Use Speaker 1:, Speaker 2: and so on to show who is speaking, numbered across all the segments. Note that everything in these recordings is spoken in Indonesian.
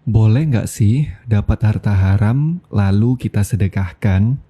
Speaker 1: Boleh nggak sih dapat harta haram lalu kita sedekahkan?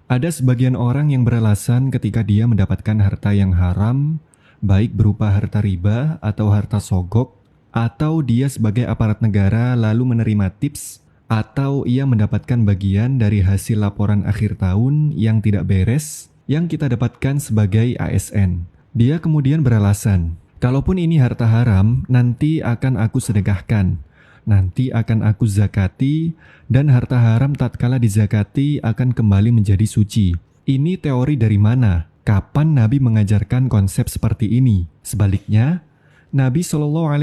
Speaker 1: Ada sebagian orang yang beralasan ketika dia mendapatkan harta yang haram, baik berupa harta riba atau harta sogok, atau dia sebagai aparat negara lalu menerima tips, atau ia mendapatkan bagian dari hasil laporan akhir tahun yang tidak beres, yang kita dapatkan sebagai ASN. Dia kemudian beralasan, kalaupun ini harta haram, nanti akan aku sedekahkan. Nanti akan aku zakati, dan harta haram tatkala dizakati akan kembali menjadi suci. Ini teori dari mana? Kapan Nabi mengajarkan konsep seperti ini? Sebaliknya, Nabi SAW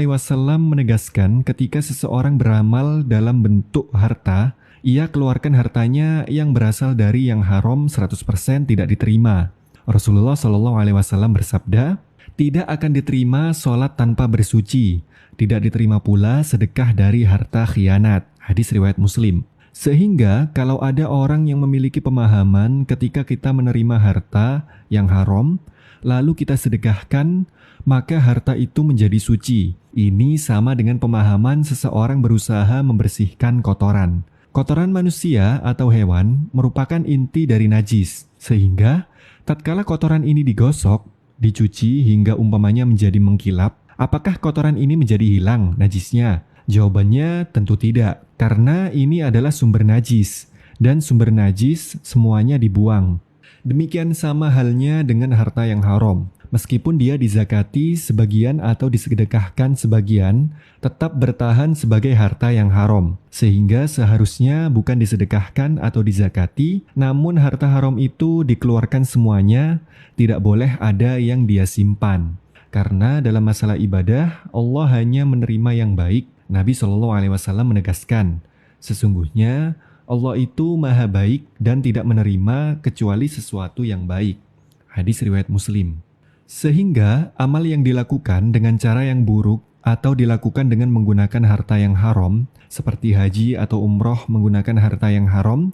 Speaker 1: menegaskan ketika seseorang beramal dalam bentuk harta, ia keluarkan hartanya yang berasal dari yang haram 100% tidak diterima. Rasulullah SAW bersabda, tidak akan diterima sholat tanpa bersuci. Tidak diterima pula sedekah dari harta khianat. Hadis riwayat Muslim. Sehingga kalau ada orang yang memiliki pemahaman ketika kita menerima harta yang haram, lalu kita sedekahkan, maka harta itu menjadi suci. Ini sama dengan pemahaman seseorang berusaha membersihkan kotoran. Kotoran manusia atau hewan merupakan inti dari najis. Sehingga tatkala kotoran ini digosok, dicuci hingga umpamanya menjadi mengkilap, apakah kotoran ini menjadi hilang najisnya? Jawabannya tentu tidak, karena ini adalah sumber najis, dan sumber najis semuanya dibuang. Demikian sama halnya dengan harta yang haram. Meskipun dia dizakati sebagian atau disedekahkan sebagian, tetap bertahan sebagai harta yang haram. Sehingga seharusnya bukan disedekahkan atau dizakati, namun harta haram itu dikeluarkan semuanya, tidak boleh ada yang dia simpan. Karena dalam masalah ibadah, Allah hanya menerima yang baik. Nabi SAW menegaskan, sesungguhnya Allah itu maha baik dan tidak menerima kecuali sesuatu yang baik. Hadis riwayat Muslim. Sehingga amal yang dilakukan dengan cara yang buruk atau dilakukan dengan menggunakan harta yang haram, seperti haji atau umroh menggunakan harta yang haram,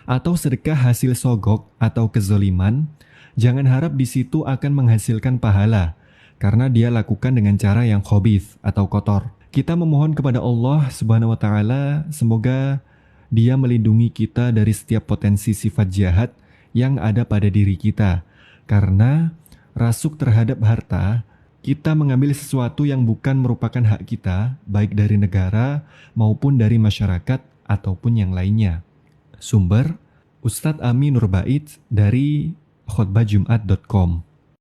Speaker 1: atau sedekah hasil sogok atau kezoliman, jangan harap di situ akan menghasilkan pahala, karena dia lakukan dengan cara yang khabith atau kotor. Kita memohon kepada Allah Subhanahu wa taala semoga Dia melindungi kita dari setiap potensi sifat jahat yang ada pada diri kita. Karena rasuk terhadap harta, kita mengambil sesuatu yang bukan merupakan hak kita, baik dari negara maupun dari masyarakat ataupun yang lainnya. Sumber Ustadz Ami Nurbait dari khotbahjumat.com.